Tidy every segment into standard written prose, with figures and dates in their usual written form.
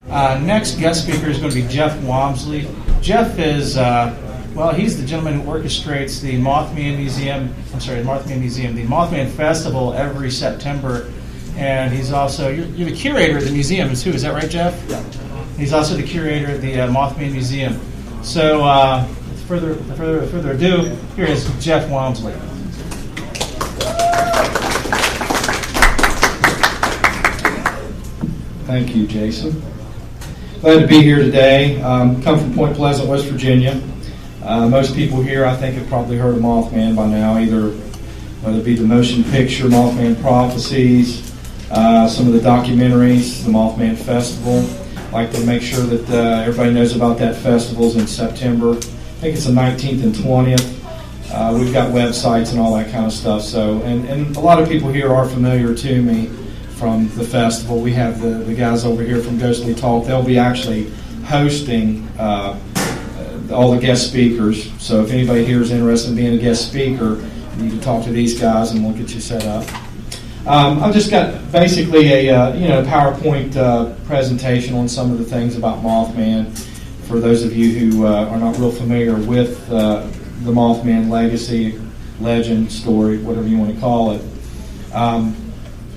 Next guest speaker is going to be Jeffwamsley. Jeff is, he's the gentleman who orchestrates the Mothman Festival every September. And he's also, you're the curator of the museum, too. Is that right, Jeff? Yeah. He's also the curator of the Mothman Museum. So, with further ado, here is Jeff Wamsley. Thank you, Jason. Glad to be here today. Come from Point Pleasant, West Virginia. Most people here, I think, have probably heard of Mothman by now, either whether it be the motion picture Mothman Prophecies, some of the documentaries, the Mothman Festival. I'd like to make sure that everybody knows about that festival in September. I think it's the 19th and 20th. We've got websites and all that kind of stuff. So, and a lot of people here are familiar to me from the festival. We have the guys over here from Ghostly Talk. They'll be actually hosting all the guest speakers. So if anybody here is interested in being a guest speaker, you can talk to these guys and we'll get you set up. I've just got basically a PowerPoint presentation on some of the things about Mothman for those of you who are not real familiar with the Mothman legacy, legend, story, whatever you want to call it.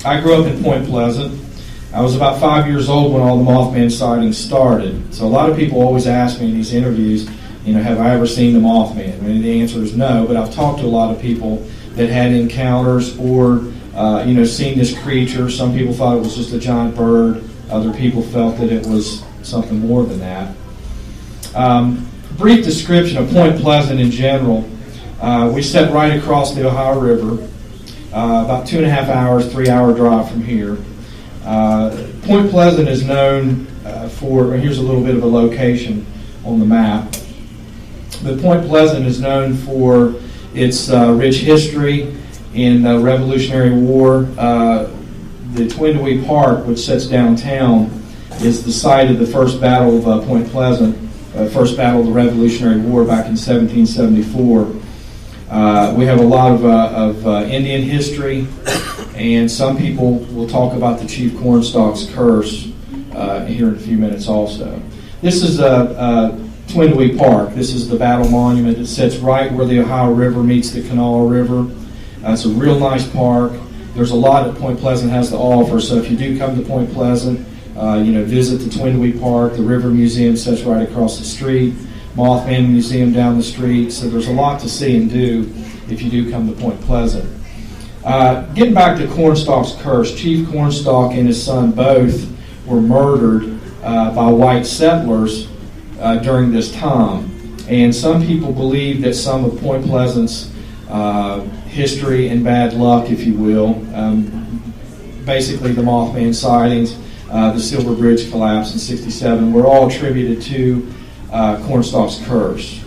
I grew up in Point Pleasant. I was about 5 years old when all the Mothman sightings started. So a lot of people always ask me in these interviews, have I ever seen the Mothman? I mean, the answer is no, but I've talked to a lot of people that had encounters or, seen this creature. Some people thought it was just a giant bird. Other people felt that it was something more than that. Brief description of Point Pleasant in general. We sit right across the Ohio River, about 2.5 hours, 3-hour drive from here. Point Pleasant is known here's a little bit of a location on the map. But Point Pleasant is known for its rich history in the Revolutionary War. The Twin Dewey Park, which sits downtown, is the site of the first battle of Point Pleasant, first battle of the Revolutionary War back in 1774. We have a lot of Indian history, and some people will talk about the Chief Cornstalk's curse here in a few minutes also. This is Twin Dewey Park. This is the battle monument. It sits right where the Ohio River meets the Kanawha River. It's a real nice park. There's a lot that Point Pleasant has to offer, so if you do come to Point Pleasant, visit the Twin Dewey Park. The River Museum sits right across the street. Mothman Museum down the street. So there's a lot to see and do if you do come to Point Pleasant. Getting back to Cornstalk's curse, Chief Cornstalk and his son both were murdered by white settlers during this time. And some people believe that some of Point Pleasant's history and bad luck, if you will, basically the Mothman sightings, the Silver Bridge collapse in '67, were all attributed to Cornstalk's curse.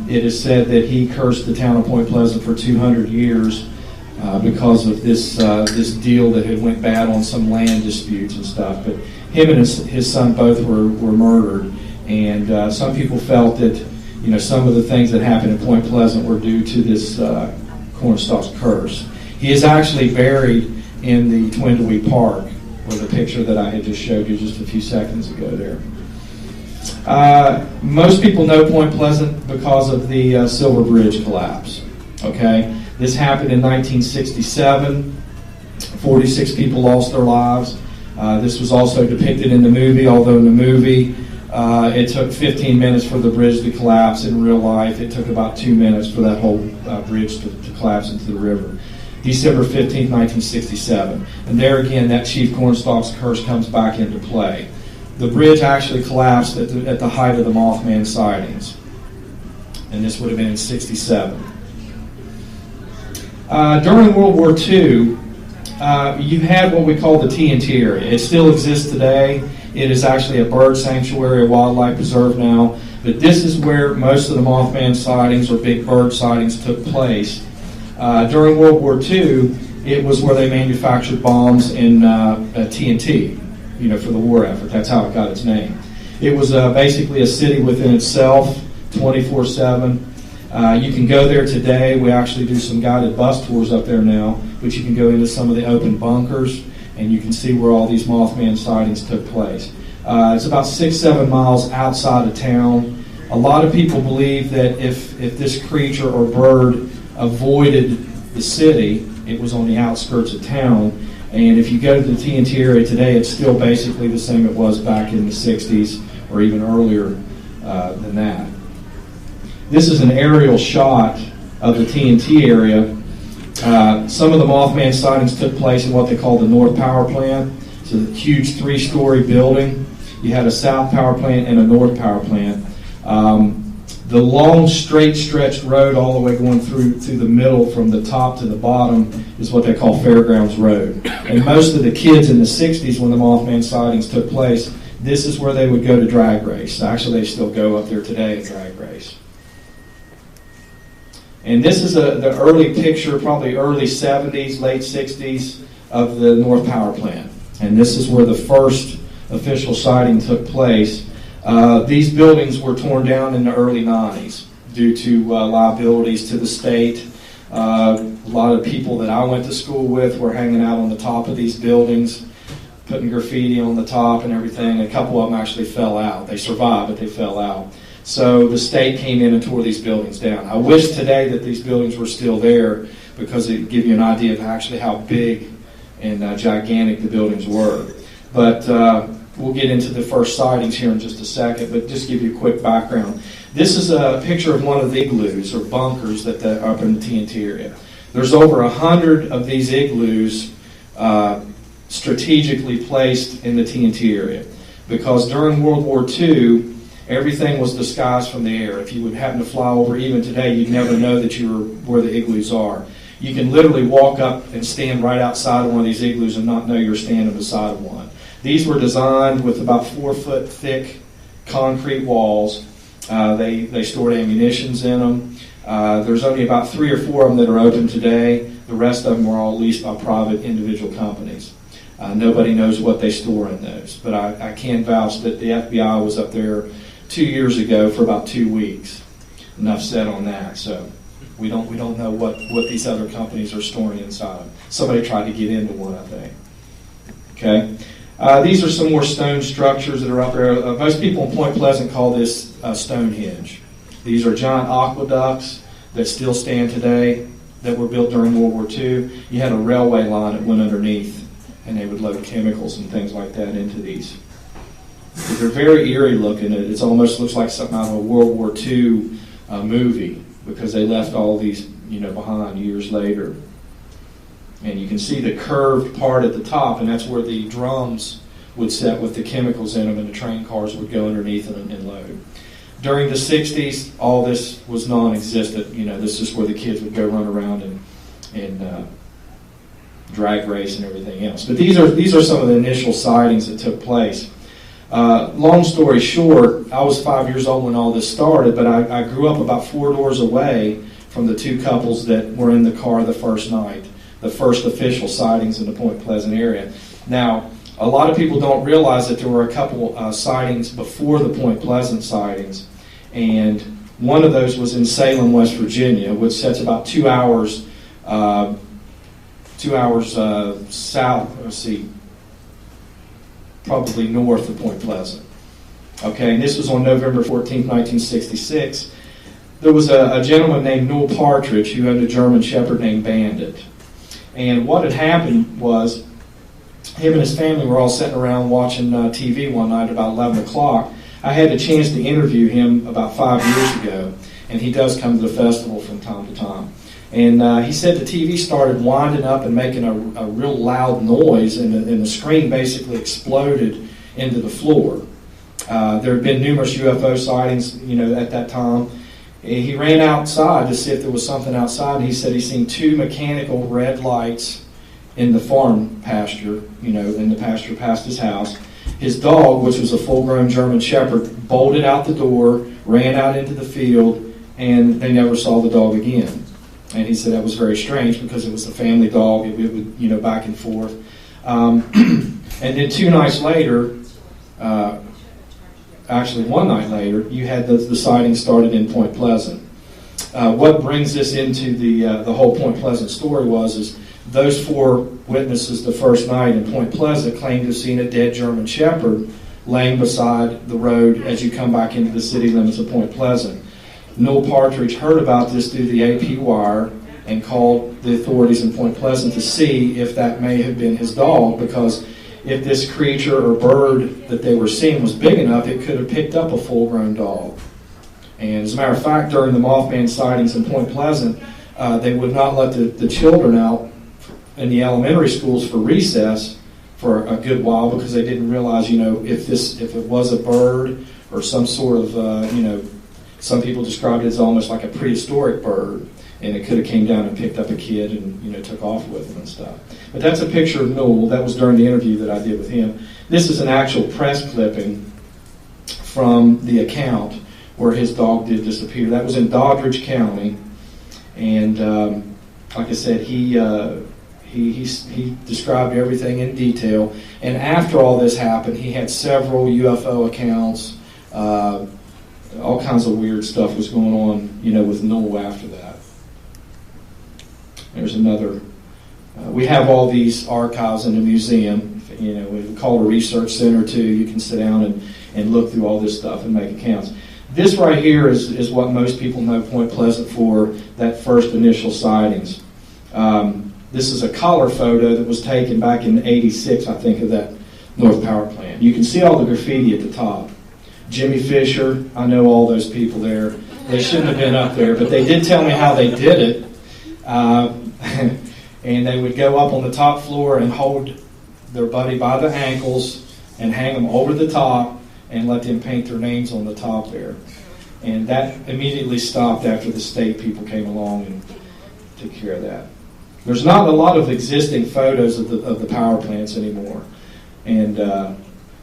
It is said that he cursed the town of Point Pleasant for 200 years because of this deal that had went bad on some land disputes and stuff. But him and his son both were murdered, and some people felt that some of the things that happened in Point Pleasant were due to this Cornstalk's curse. He is actually buried in the Twin Dewey Park, with the picture that I had just showed you just a few seconds ago there. Most people know Point Pleasant because of the Silver Bridge collapse. Okay, this happened in 1967. 46 people lost their lives. This was also depicted in the movie, although in the movie it took 15 minutes for the bridge to collapse. In real life, it took about 2 minutes for that whole bridge to collapse into the river. December 15th, 1967. And there again, that Chief Cornstalk's curse comes back into play. The bridge actually collapsed at the height of the Mothman sightings. And this would have been in '67. During World War II, you had what we call the TNT area. It still exists today. It is actually a bird sanctuary, a wildlife preserve now. But this is where most of the Mothman sightings or big bird sightings took place. During World War II, it was where they manufactured bombs and TNT, for the war effort. That's how it got its name. It was basically a city within itself, 24/7. You can go there today. We actually do some guided bus tours up there now, but you can go into some of the open bunkers, and you can see where all these Mothman sightings took place. It's about 6-7 miles outside of town. A lot of people believe that if this creature or bird avoided the city, it was on the outskirts of town. And if you go to the TNT area today, it's still basically the same it was back in the 60s or even earlier than that. This is an aerial shot of the TNT area. Some of the Mothman sightings took place in what they call the North Power Plant. It's a huge 3-story building. You had a South Power Plant and a North Power Plant. The long, straight stretched road all the way going through the middle from the top to the bottom is what they call Fairgrounds Road. And most of the kids in the 60s, when the Mothman sightings took place, this is where they would go to drag race. Actually, they still go up there today and drag race. And this is the early picture, probably early 70s, late 60s, of the North Power Plant. And this is where the first official sighting took place. These buildings were torn down in the early 90s due to liabilities to the state. A lot of people that I went to school with were hanging out on the top of these buildings, putting graffiti on the top and everything. A couple of them actually fell out. They survived, but they fell out. So the state came in and tore these buildings down. I wish today that these buildings were still there, because it would give you an idea of actually how big and gigantic the buildings were. But we'll get into the first sightings here in just a second, but just give you a quick background. This is a picture of one of the igloos or bunkers that are up in the TNT area. There's over 100 of these igloos strategically placed in the TNT area, because during World War II, everything was disguised from the air. If you would happen to fly over even today, you'd never know that you were where the igloos are. You can literally walk up and stand right outside of one of these igloos and not know you're standing beside of one. These were designed with about 4-foot thick concrete walls. They stored ammunitions in them. There's only about 3 or 4 of them that are open today. The rest of them were all leased by private individual companies. Nobody knows what they store in those. But I can vouch that the FBI was up there 2 years ago for about 2 weeks. Enough said on that. So we don't know what these other companies are storing inside them. Somebody tried to get into one, I think. Okay. These are some more stone structures that are up there. Most people in Point Pleasant call this Stonehenge. These are giant aqueducts that still stand today, that were built during World War II. You had a railway line that went underneath, and they would load chemicals and things like that into these. They're very eerie looking. It almost looks like something out of a World War II movie, because they left all these behind years later. And you can see the curved part at the top, and that's where the drums would set with the chemicals in them, and the train cars would go underneath and load. During the 60s, all this was non-existent. This is where the kids would go run around and drag race and everything else. But these are some of the initial sightings that took place. Long story short, I was 5 years old when all this started, but I grew up about 4 doors away from the 2 couples that were in the car the first night, the first official sightings in the Point Pleasant area. Now, a lot of people don't realize that there were a couple sightings before the Point Pleasant sightings, and one of those was in Salem, West Virginia, which sits about 2 hours south, probably north of Point Pleasant. Okay, and this was on November 14th, 1966. There was a gentleman named Newell Partridge who owned a German Shepherd named Bandit. And what had happened was, him and his family were all sitting around watching TV one night about 11 o'clock. I had the chance to interview him about 5 years ago, and he does come to the festival from time to time. And he said the TV started winding up and making a real loud noise, and the screen basically exploded into the floor. There had been numerous UFO sightings, at that time. He ran outside to see if there was something outside, and he said he seen 2 mechanical red lights in the farm pasture, in the pasture past his house. His dog, which was a full-grown German Shepherd, bolted out the door, ran out into the field, and they never saw the dog again. And he said that was very strange, because it was a family dog. It would, back and forth. And then 2 nights later, actually 1 night later, you had the sighting started in Point Pleasant. What brings this into the whole Point Pleasant story is those 4 witnesses the first night in Point Pleasant claimed to have seen a dead German Shepherd laying beside the road as you come back into the city limits of Point Pleasant. Noel Partridge heard about this through the AP wire and called the authorities in Point Pleasant to see if that may have been his dog, because if this creature or bird that they were seeing was big enough, it could have picked up a full-grown dog. And as a matter of fact, during the Mothman sightings in Point Pleasant, they would not let the children out in the elementary schools for recess for a good while, because they didn't realize, if it was a bird or some sort of, some people described it as almost like a prehistoric bird, and it could have came down and picked up a kid and took off with him and stuff. But that's a picture of Noel. That was during the interview that I did with him. This is an actual press clipping from the account where his dog did disappear. That was in Doddridge County, and like I said, he described everything in detail. And after all this happened, he had several UFO accounts. All kinds of weird stuff was going on, with Noel after that. There's another. We have all these archives in the museum. We call it a research center too. You can sit down and look through all this stuff and make accounts. This right here is what most people know Point Pleasant for, that first initial sightings. This is a color photo that was taken back in '86, I think, of that North Power Plant. You can see all the graffiti at the top. Jimmy Fisher, I know all those people there. They shouldn't have been up there, but they did tell me how they did it. And they would go up on the top floor and hold their buddy by the ankles and hang them over the top and let them paint their names on the top there. And that immediately stopped after the state people came along and took care of that. There's not a lot of existing photos of the power plants anymore. And,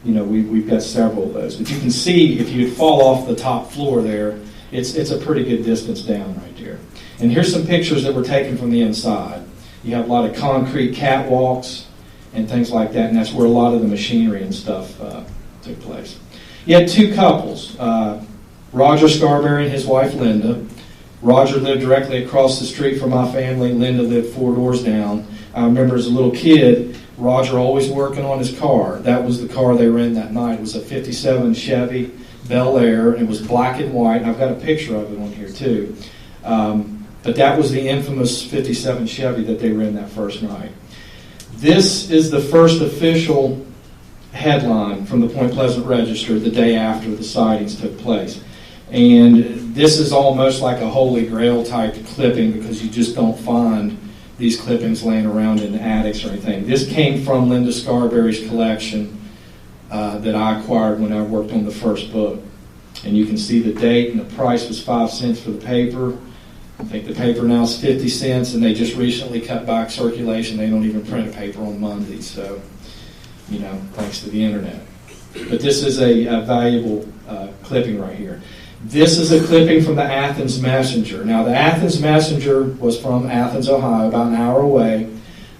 we've got several of those. But you can see if you fall off the top floor there, it's a pretty good distance down right there. And here's some pictures that were taken from the inside. You have a lot of concrete catwalks and things like that, and that's where a lot of the machinery and stuff took place. You had two couples, Roger Scarberry and his wife Linda. Roger lived directly across the street from my family. Linda lived 4 doors down. I remember as a little kid, Roger always working on his car. That was the car they were in that night. It was a 57 Chevy Bel Air, and it was black and white. And I've got a picture of it on here too. But that was the infamous 57 Chevy that they were in that first night. This is the first official headline from the Point Pleasant Register the day after the sightings took place. And this is almost like a Holy Grail type clipping, because you just don't find these clippings laying around in attics or anything. This came from Linda Scarberry's collection that I acquired when I worked on the first book. And you can see the date, and the price was 5 cents for the paper. I think the paper now is 50 cents, and they just recently cut back circulation. They don't even print a paper on Mondays, so, thanks to the internet. But this is a valuable clipping right here. This is a clipping from the Athens Messenger. Now, the Athens Messenger was from Athens, Ohio, about an hour away.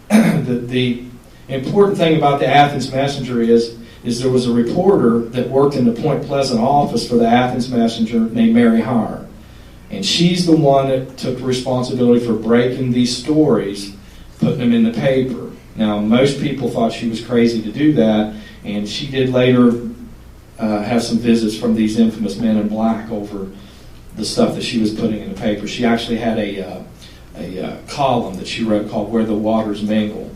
The important thing about the Athens Messenger is there was a reporter that worked in the Point Pleasant office for the Athens Messenger named Mary Hire. And she's the one that took responsibility for breaking these stories, putting them in the paper. Now, most people thought she was crazy to do that, and she did later have some visits from these infamous men in black over the stuff that she was putting in the paper. She actually had a column that she wrote called Where the Waters Mingle.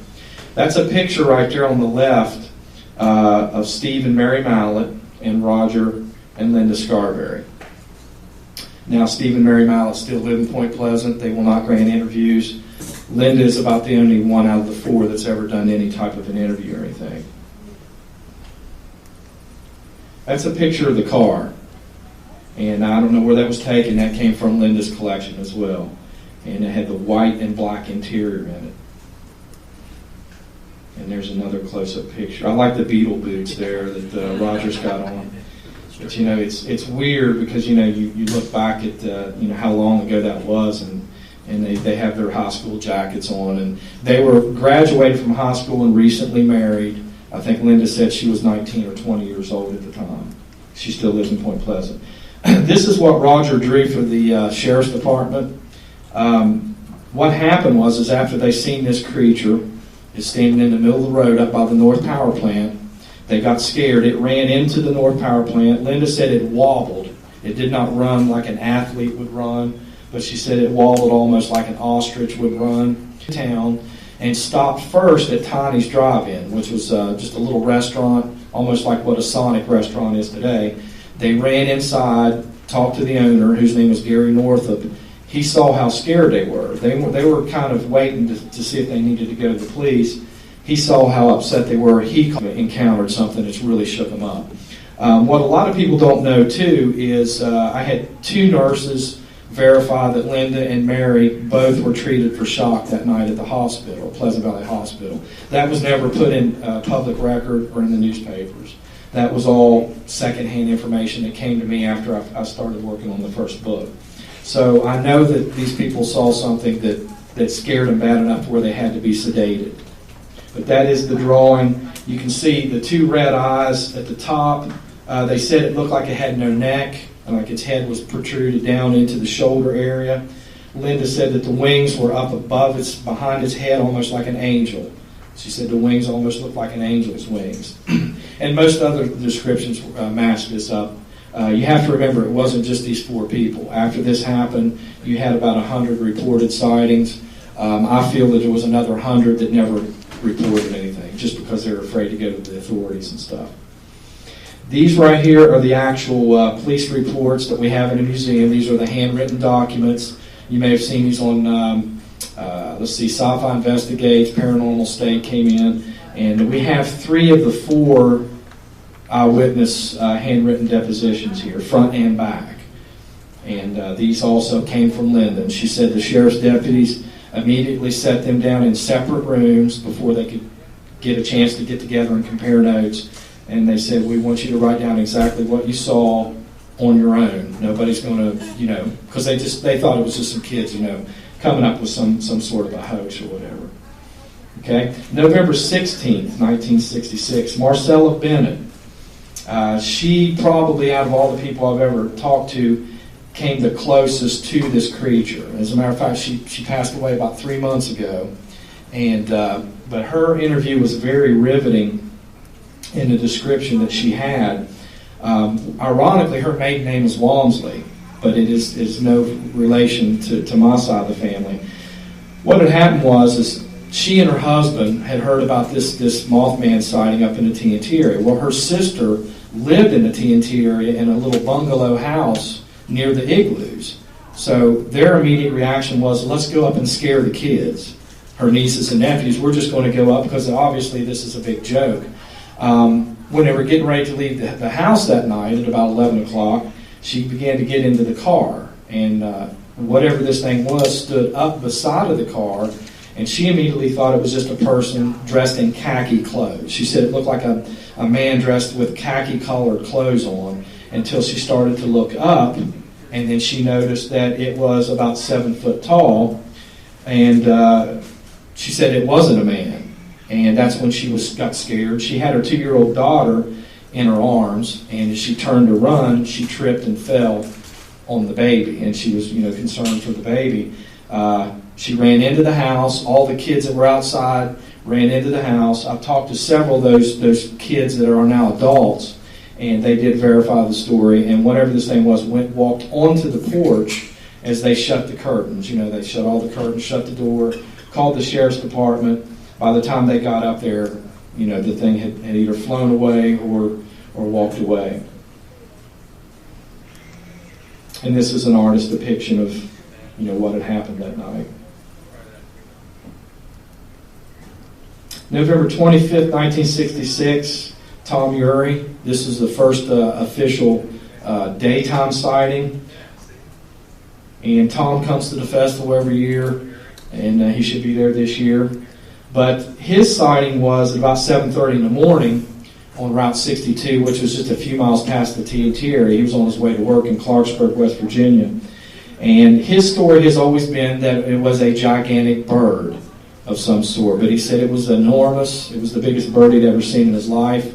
That's a picture right there on the left of Steve and Mary Mallett and Roger and Linda Scarberry. Now, Steve and Mary Mallett still live in Point Pleasant. They will not grant interviews. Linda is about the only one out of the 4 that's ever done any type of an interview or anything. That's a picture of the car. And I don't know where that was taken. That came from Linda's collection as well. And it had the white and black interior in it. And there's another close-up picture. I like the Beetle boots there that Roger's got on. But it's weird because you look back at how long ago that was, and they have their high school jackets on, and they were graduated from high school and recently married. I think Linda said she was 19 or 20 years old at the time. She still lives in Point Pleasant. This is what Roger drew for the sheriff's department. What happened was after they seen this creature is standing in the middle of the road up by the North Power Plant, They got scared. It ran into the North Power Plant. Linda said it wobbled. It did not run like an athlete would run, but she said it wobbled almost like an ostrich would run to town, and stopped first at Tiny's Drive-In, which was just a little restaurant, almost like what a Sonic restaurant is today. They ran inside, talked to the owner, whose name was Gary Northup. He saw how scared they were. They were kind of waiting to see if they needed to go to the police. He saw how upset they were. He encountered something that's really shook them up. What a lot of people don't know, too, is I had 2 nurses verify that Linda and Mary both were treated for shock that night at the hospital, Pleasant Valley Hospital. That was never put in public record or in the newspapers. That was all secondhand information that came to me after I started working on the first book. So I know that these people saw something that scared them bad enough to where they had to be sedated. But that is the drawing. You can see the 2 red eyes at the top. They said it looked like it had no neck, like its head was protruded down into the shoulder area. Linda said that the wings were up above behind its head, almost like an angel. She said the wings almost looked like an angel's wings. And most other descriptions match this up. You have to remember, it wasn't just these 4 people. After this happened, you had about 100 reported sightings. I feel that there was another 100 that never reported anything, just because they were afraid to go to the authorities and stuff. These right here are the actual police reports that we have in the museum. These are the handwritten documents. You may have seen these on, Sci-Fi Investigates, Paranormal State came in, and we have 3 of the 4 eyewitness handwritten depositions here, front and back. And these also came from Linda. And she said the sheriff's deputies immediately set them down in separate rooms before they could get a chance to get together and compare notes. And they said, we want you to write down exactly what you saw on your own. Nobody's going to, because they thought it was just some kids, coming up with some sort of a hoax or whatever. Okay, November 16th, 1966, Marcella Bennett. She probably, out of all the people I've ever talked to, came the closest to this creature. As a matter of fact, she passed away about 3 months ago. And but her interview was very riveting in the description that she had. Ironically, her maiden name is Wamsley, but it is no relation to my side of the family. What had happened was she and her husband had heard about this Mothman sighting up in the TNT area. Well, her sister lived in the TNT area in a little bungalow house near the igloos. So their immediate reaction was, let's go up and scare the kids, her nieces and nephews. We're just going to go up because obviously this is a big joke. When they were getting ready to leave the house that night at about 11 o'clock, she began to get into the car. And whatever this thing was stood up beside of the car, and she immediately thought it was just a person dressed in khaki clothes. She said it looked like a man dressed with khaki-colored clothes on, until she started to look up, and then she noticed that it was about 7 foot tall, and she said it wasn't a man. And that's when she got scared. She had her 2-year-old daughter in her arms, and as she turned to run, she tripped and fell on the baby, and she was, concerned for the baby. She ran into the house. All the kids that were outside ran into the house. I've talked to several of those kids that are now adults, and they did verify the story. And whatever this thing was, walked onto the porch as they shut the curtains. They shut all the curtains, shut the door, called the sheriff's department. By the time they got up there, the thing had either flown away or walked away. And this is an artist's depiction of, what had happened that night. November 25th, 1966, Tom Urey. This is the first official daytime sighting. And Tom comes to the festival every year, and he should be there this year. But his sighting was at about 7:30 in the morning on Route 62, which was just a few miles past the TNT area. He was on his way to work in Clarksburg, West Virginia. And his story has always been that it was a gigantic bird of some sort. But he said it was enormous. It was the biggest bird he'd ever seen in his life.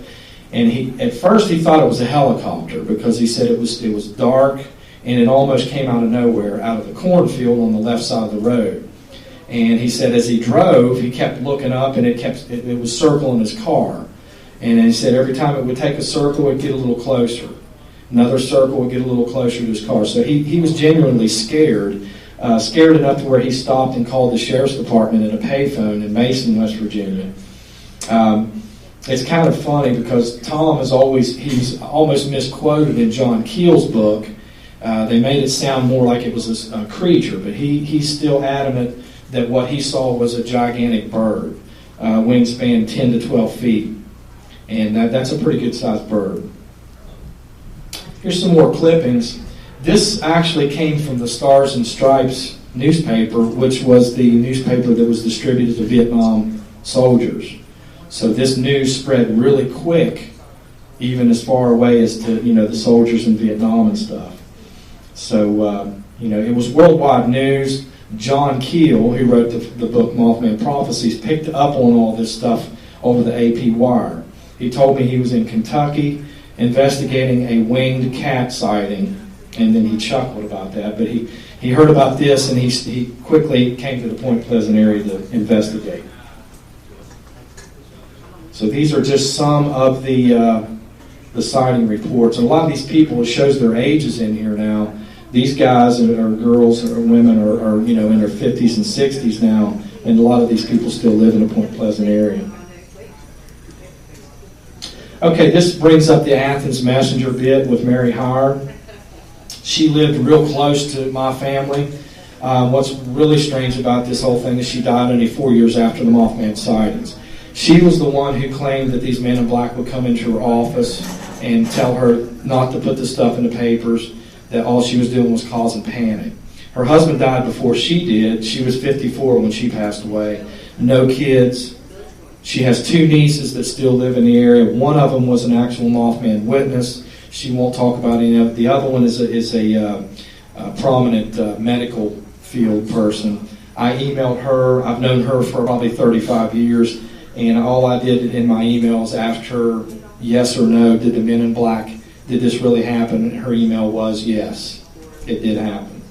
And at first he thought it was a helicopter, because he said it was dark and it almost came out of nowhere, out of the cornfield on the left side of the road. And he said as he drove, he kept looking up, and it was circling his car. And he said every time it would take a circle, it would get a little closer. Another circle would get a little closer to his car. So he was genuinely scared, scared enough to where he stopped and called the sheriff's department at a payphone in Mason, West Virginia. It's kind of funny because Tom he's almost misquoted in John Keel's book. They made it sound more like it was a creature, but he's still adamant that what he saw was a gigantic bird, wingspan 10 to 12 feet. And that's a pretty good-sized bird. Here's some more clippings. This actually came from the Stars and Stripes newspaper, which was the newspaper that was distributed to Vietnam soldiers. So this news spread really quick, even as far away as to the soldiers in Vietnam and stuff. So it was worldwide news. John Keel, who wrote the book Mothman Prophecies, picked up on all this stuff over the AP wire. He told me he was in Kentucky investigating a winged cat sighting, and then he chuckled about that. But he heard about this, and he quickly came to the Point Pleasant area to investigate. So these are just some of the sighting reports. And a lot of these people, it shows their ages in here now. These guys or girls or women are in their 50s and 60s now, and a lot of these people still live in the Point Pleasant area. Okay, this brings up the Athens Messenger bit with Mary Howard. She lived real close to my family. What's really strange about this whole thing is she died only 4 years after the Mothman sightings. She was the one who claimed that these men in black would come into her office and tell her not to put the stuff in the papers, that all she was doing was causing panic. Her husband died before she did. She was 54 when she passed away. No kids. She has 2 nieces that still live in the area. One of them was an actual Mothman witness. She won't talk about any of it. The other one is a prominent medical field person. I emailed her. I've known her for probably 35 years. And all I did in my emails asked her yes or no, did the men in black, did this really happen? And her email was yes, it did happen.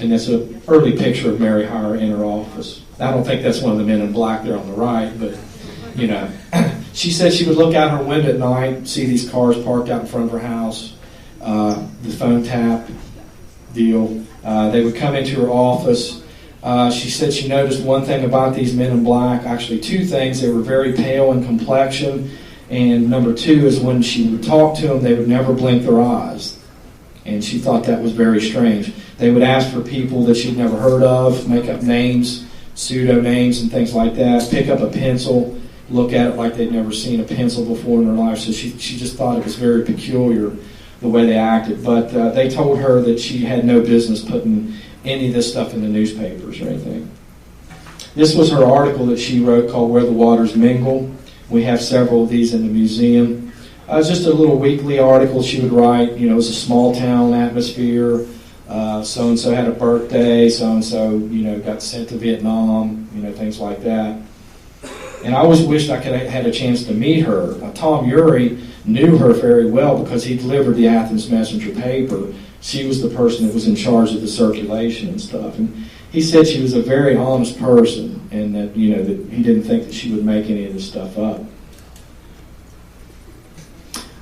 And that's an early picture of Mary Hire in her office. I don't think that's one of the men in black there on the right, but, She said she would look out her window at night, see these cars parked out in front of her house, the phone tap deal. They would come into her office. She said she noticed one thing about these men in black, actually 2 things. They were very pale in complexion, and number 2 is when she would talk to them, they would never blink their eyes. And she thought that was very strange. They would ask for people that she'd never heard of, make up names, pseudo names and things like that, pick up a pencil, look at it like they'd never seen a pencil before in their life. So she just thought it was very peculiar the way they acted. But they told her that she had no business putting any of this stuff in the newspapers or anything. This was her article that she wrote called Where the Waters Mingle. We have several of these in the museum. It was just a little weekly article she would write. It was a small town atmosphere. So-and-so had a birthday. So-and-so, got sent to Vietnam, things like that. And I always wished I could have had a chance to meet her. Tom Urey knew her very well because he delivered the Athens Messenger paper. She was the person that was in charge of the circulation and stuff. And he said she was a very honest person, and that that he didn't think that she would make any of this stuff up.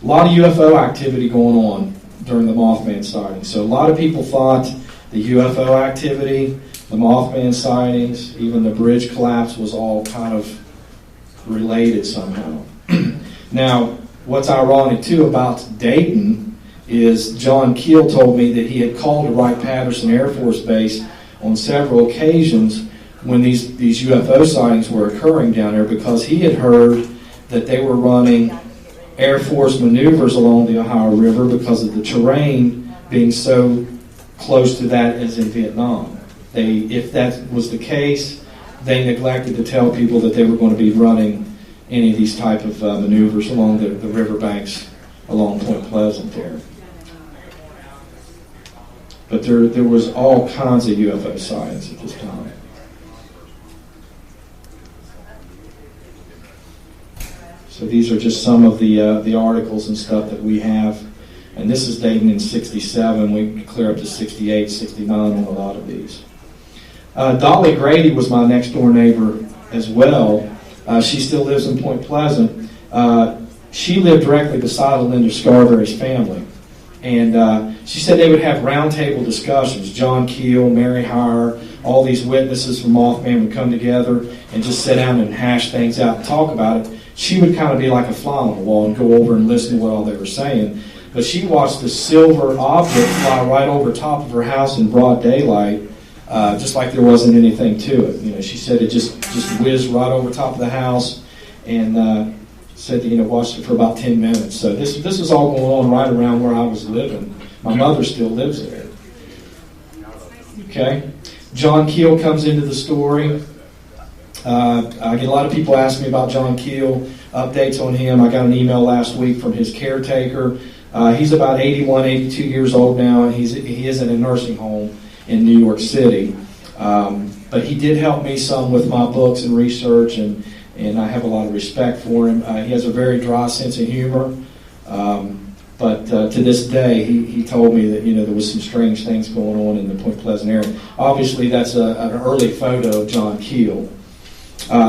A lot of UFO activity going on during the Mothman sighting. So a lot of people thought the UFO activity, the Mothman sightings, even the bridge collapse was all kind of related somehow. Now, what's ironic too about Dayton is John Keel told me that he had called to Wright-Patterson Air Force Base on several occasions when these UFO sightings were occurring down there, because he had heard that they were running Air Force maneuvers along the Ohio River because of the terrain being so close to that as in Vietnam. If that was the case, they neglected to tell people that they were going to be running any of these type of maneuvers along the riverbanks along Point Pleasant there. But there was all kinds of UFO sightings at this time. So these are just some of the articles and stuff that we have. And this is dating in 67. We can clear up to 68, 69 on a lot of these. Dolly Grady was my next door neighbor as well. She still lives in Point Pleasant. She lived directly beside Linda Scarberry's family. And she said they would have roundtable discussions. John Keel, Mary Hire, all these witnesses from Mothman would come together and just sit down and hash things out and talk about it. She would kind of be like a fly on the wall and go over and listen to what all they were saying. But she watched the silver object fly right over top of her house in broad daylight, just like there wasn't anything to it. You know, she said it just whizzed right over top of the house, and said that, watched it for about 10 minutes. So this was all going on right around where I was living. My mother still lives there. Okay. John Keel comes into the story. I get a lot of people ask me about John Keel, updates on him. I got an email last week from his caretaker. He's about 81, 82 years old now, and he is in a nursing home in New York City. But he did help me some with my books and research, and I have a lot of respect for him. He has a very dry sense of humor. But to this day, he told me that there was some strange things going on in the Point Pleasant area. Obviously, that's an early photo of John Keel.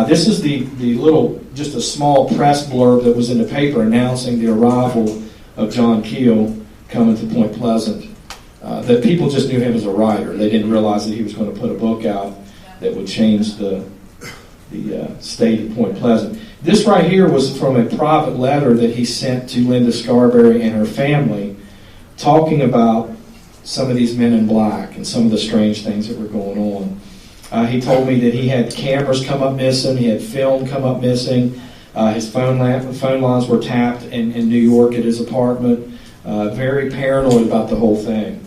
This is the little, just a small press blurb that was in the paper announcing the arrival of John Keel coming to Point Pleasant. That people just knew him as a writer. They didn't realize that he was going to put a book out that would change the state of Point Pleasant. This right here was from a private letter that he sent to Linda Scarberry and her family, talking about some of these men in black and some of the strange things that were going on. He told me that he had cameras come up missing, he had film come up missing, his phone lines were tapped in New York at his apartment. Very paranoid about the whole thing.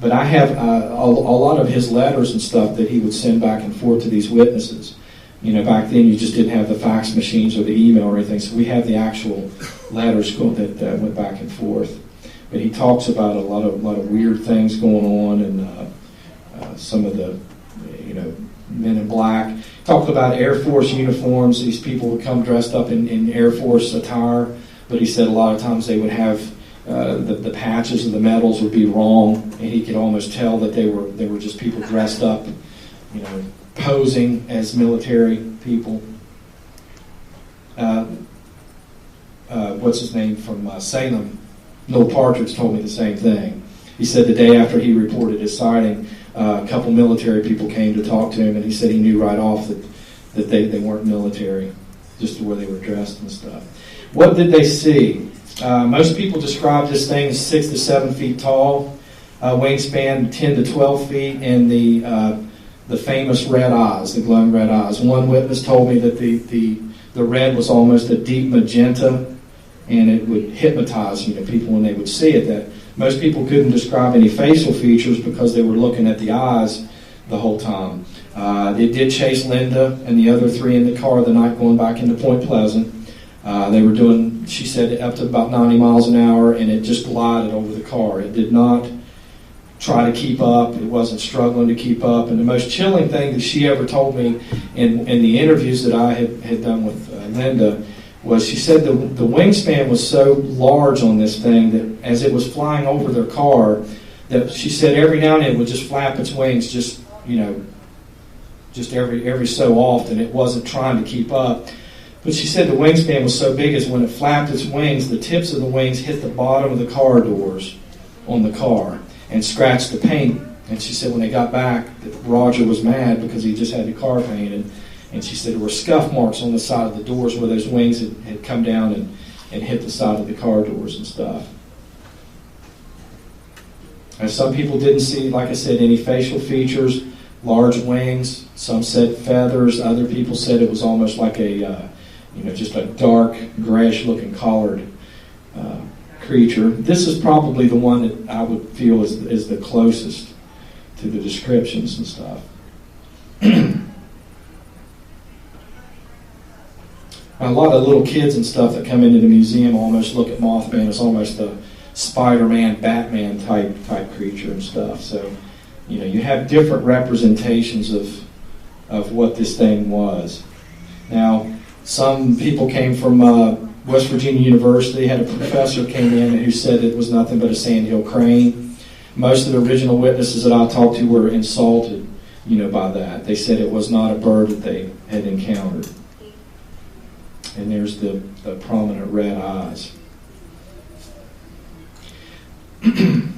But I have a lot of his letters and stuff that he would send back and forth to these witnesses. Back then you just didn't have the fax machines or the email or anything, so we have the actual letters that went back and forth. But he talks about a lot of weird things going on, and some of the men in black. Talked about Air Force uniforms. These people would come dressed up in Air Force attire, but he said a lot of times they would have the patches and the medals would be wrong, and he could almost tell that they were just people dressed up, posing as military people. What's his name from Salem? Noel Partridge told me the same thing. He said the day after he reported his sighting, a couple military people came to talk to him, and he said he knew right off that they weren't military, just the way they were dressed and stuff. What did they see? Most people describe this thing as 6 to 7 feet tall, wingspan 10 to 12 feet, and the famous red eyes, the glowing red eyes. One witness told me that the red was almost a deep magenta, and it would hypnotize people when they would see it. That most people couldn't describe any facial features because they were looking at the eyes the whole time. They did chase Linda and the other three in the car the night going back into Point Pleasant. They were doing, she said, up to about 90 miles an hour, and it just glided over the car. It did not try to keep up. It wasn't struggling to keep up. And the most chilling thing that she ever told me in the interviews that I had done with Linda was she said the wingspan was so large on this thing that as it was flying over their car, that she said every now and then it would just flap its wings just every so often. It wasn't trying to keep up. But she said the wingspan was so big as when it flapped its wings, the tips of the wings hit the bottom of the car doors on the car and scratched the paint. And she said when they got back, Roger was mad because he just had the car painted. And she said there were scuff marks on the side of the doors where those wings had come down and hit the side of the car doors and stuff. And some people didn't see, like I said, any facial features, large wings. Some said feathers. Other people said it was almost like just a dark, grayish-looking collared creature. This is probably the one that I would feel is the closest to the descriptions and stuff. A lot of little kids and stuff that come into the museum almost look at Mothman as almost a Spider-Man, Batman type creature and stuff. So, you have different representations of what this thing was. Now, some people came from West Virginia University, had a professor came in who said it was nothing but a sandhill crane. Most of the original witnesses that I talked to were insulted, by that. They said it was not a bird that they had encountered. And there's the prominent red eyes.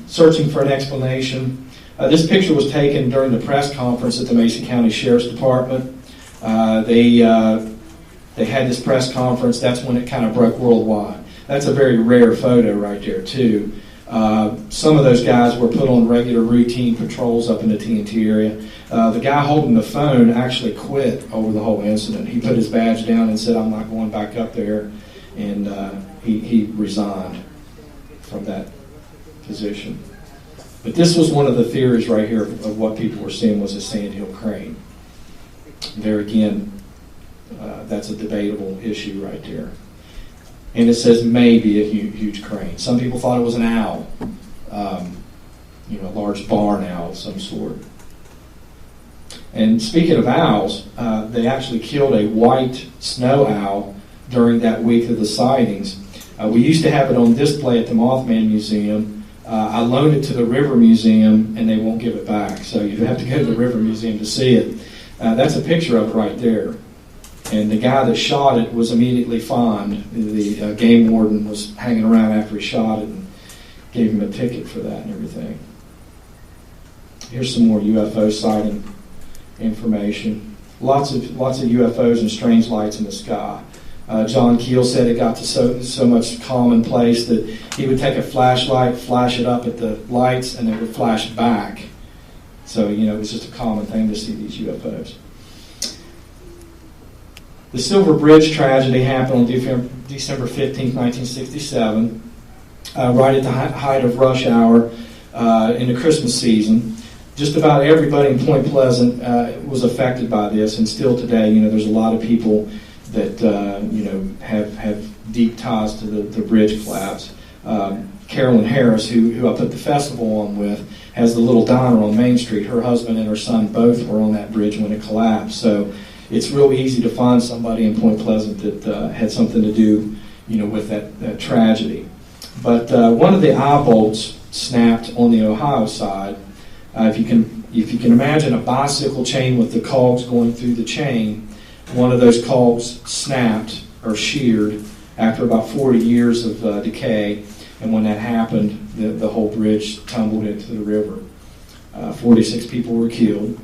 Searching for an explanation. This picture was taken during the press conference at the Mason County Sheriff's Department. They had this press conference. That's when it kind of broke worldwide. That's a very rare photo right there, too. Some of those guys were put on regular routine patrols up in the TNT area. The guy holding the phone actually quit over the whole incident. He put his badge down and said, "I'm not going back up there," and he resigned from that position. But this was one of the theories right here of what people were seeing was a sandhill crane. There again, that's a debatable issue right there. And it says maybe a huge crane. Some people thought it was an owl, a large barn owl of some sort. And speaking of owls, they actually killed a white snow owl during that week of the sightings. We used to have it on display at the Mothman Museum. I loaned it to the River Museum, and they won't give it back. So you have to go to the River Museum to see it. That's a picture of it right there. And the guy that shot it was immediately fined. The game warden was hanging around after he shot it and gave him a ticket for that and everything. Here's some more UFO sighting information. Lots of UFOs and strange lights in the sky. John Keel said it got to so much commonplace that he would take a flashlight, flash it up at the lights, and it would flash back. So, it was just a common thing to see these UFOs. The Silver Bridge tragedy happened on December 15, 1967, right at the height of rush hour in the Christmas season. Just about everybody in Point Pleasant was affected by this, and still today, there's a lot of people that have deep ties to the bridge collapse. Carolyn Harris, who I put the festival on with, has the little diner on Main Street. Her husband and her son both were on that bridge when it collapsed. So it's real easy to find somebody in Point Pleasant that had something to do, with that tragedy. But one of the eye bolts snapped on the Ohio side. If you can imagine a bicycle chain with the cogs going through the chain, one of those cogs snapped or sheared after about 40 years of decay, and when that happened, the whole bridge tumbled into the river. 46 people were killed.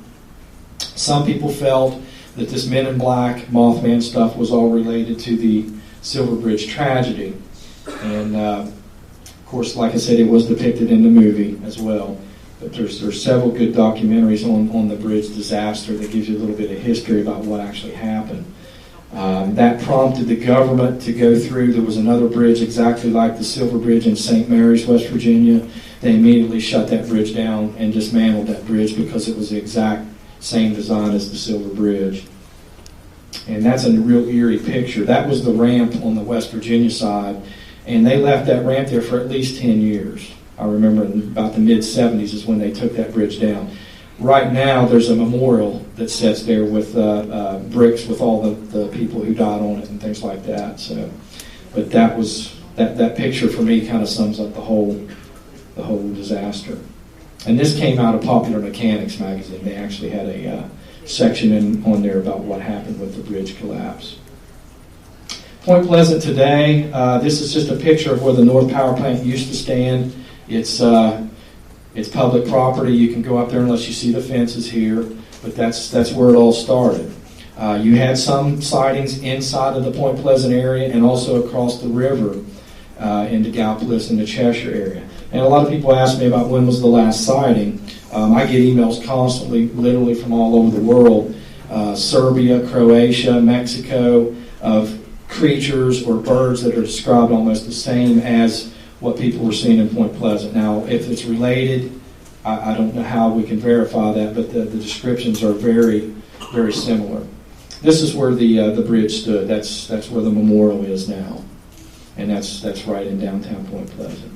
Some people felt that this Men in Black, Mothman stuff was all related to the Silver Bridge tragedy. And, of course, like I said, it was depicted in the movie as well. But there's several good documentaries on the bridge disaster that gives you a little bit of history about what actually happened. That prompted the government to go through. There was another bridge exactly like the Silver Bridge in St. Mary's, West Virginia. They immediately shut that bridge down and dismantled that bridge because it was the exact same design as the Silver Bridge. And that's a real eerie picture. That was the ramp on the West Virginia side, and they left that ramp there for at least 10 years. I remember in about the mid-'70s is when they took that bridge down. Right now, there's a memorial that sits there with bricks with all the people who died on it and things like that. So, but that picture for me kind of sums up the whole disaster. And this came out of Popular Mechanics magazine. They actually had a section on there about what happened with the bridge collapse. Point Pleasant today. This is just a picture of where the North Power Plant used to stand. It's public property. You can go up there unless you see the fences here, but that's where it all started. You had some sightings inside of the Point Pleasant area and also across the river into Gallipolis and the Cheshire area. And a lot of people ask me about when was the last sighting. I get emails constantly, literally from all over the world, Serbia, Croatia, Mexico, of creatures or birds that are described almost the same as what people were seeing in Point Pleasant. Now, if it's related, I don't know how we can verify that, but the descriptions are very, very similar. This is where the bridge stood. That's where the memorial is now, and that's right in downtown Point Pleasant.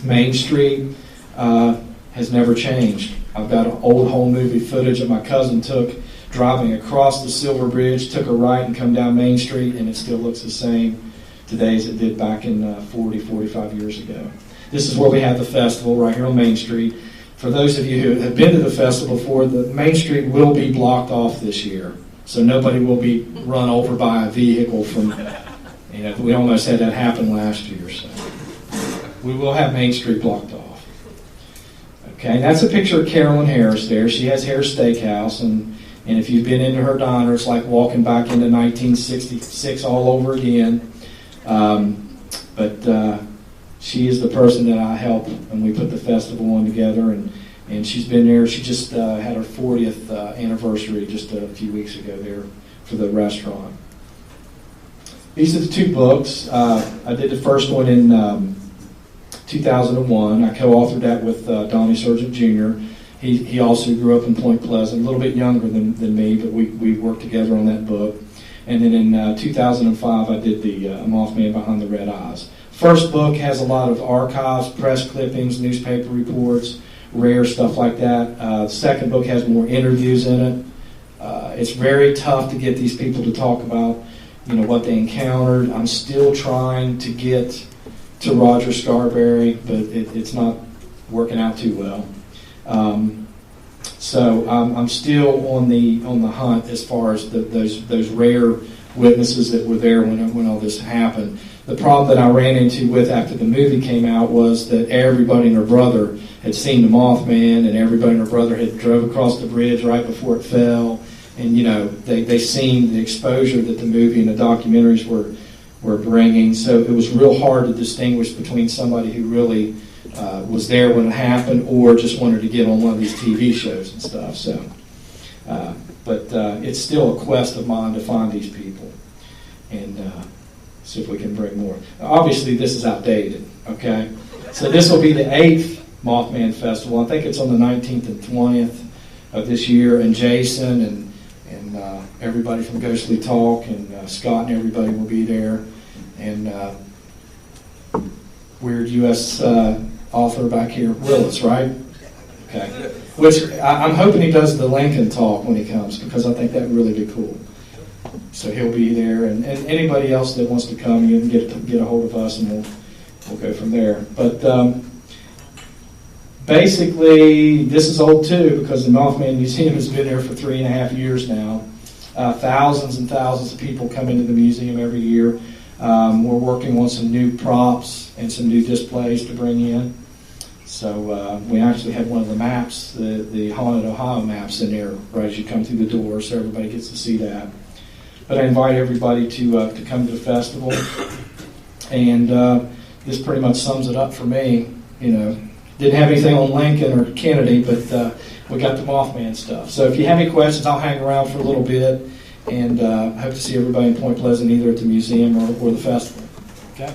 Main Street has never changed. I've got an old home movie footage that my cousin took driving across the Silver Bridge, took a right and come down Main Street, and it still looks the same today as it did back in 45 years ago. This is where we have the festival, right here on Main Street. For those of you who have been to the festival before, the Main Street will be blocked off this year. so nobody will be run over by a vehicle from, we almost had that happen last year. So we will have Main Street blocked off. Okay, and that's a picture of Carolyn Harris there. She has Harris Steakhouse, and if you've been into her diner, it's like walking back into 1966 all over again. But she is the person that I help, and we put the festival on together, and she's been there. She just had her 40th anniversary just a few weeks ago there for the restaurant. These are the two books. I did the first one in 2001. I co-authored that with Donnie Surgeon Jr. He also grew up in Point Pleasant, a little bit younger than me, but we worked together on that book. And then in 2005, I did the Mothman Behind the Red Eyes. First book has a lot of archives, press clippings, newspaper reports, rare stuff like that. The second book has more interviews in it. It's very tough to get these people to talk about, what they encountered. I'm still trying to get to Roger Scarberry, but it's not working out too well. So I'm still on the hunt as far as those rare witnesses that were there when all this happened. The problem that I ran into with after the movie came out was that everybody and her brother had seen the Mothman, and everybody and her brother had drove across the bridge right before it fell, and they seen the exposure that the movie and the documentaries were bringing. So it was real hard to distinguish between somebody who really was there when it happened, or just wanted to get on one of these TV shows and stuff. So, but it's still a quest of mine to find these people and see if we can bring more. Obviously, this is outdated. Okay, so this will be the 8th Mothman Festival. I think it's on the 19th and 20th of this year, and Jason and everybody from Ghostly Talk and Scott and everybody will be there, and weird U.S. author back here, Willis, right? Okay. Which I'm hoping he does the Lincoln talk when he comes, because I think that would really be cool. So he'll be there, and anybody else that wants to come, you can get a hold of us, and we'll go from there. But basically, this is old too, because the Mothman Museum has been there for 3.5 years now. Thousands and thousands of people come into the museum every year. We're working on some new props and some new displays to bring in. So we actually had one of the maps, the Haunted Ohio maps in there right as you come through the door, so everybody gets to see that. But I invite everybody to come to the festival, and this pretty much sums it up for me. Didn't have anything on Lincoln or Kennedy, but we got the Mothman stuff. So if you have any questions, I'll hang around for a little bit, and hope to see everybody in Point Pleasant, either at the museum or the festival. Okay.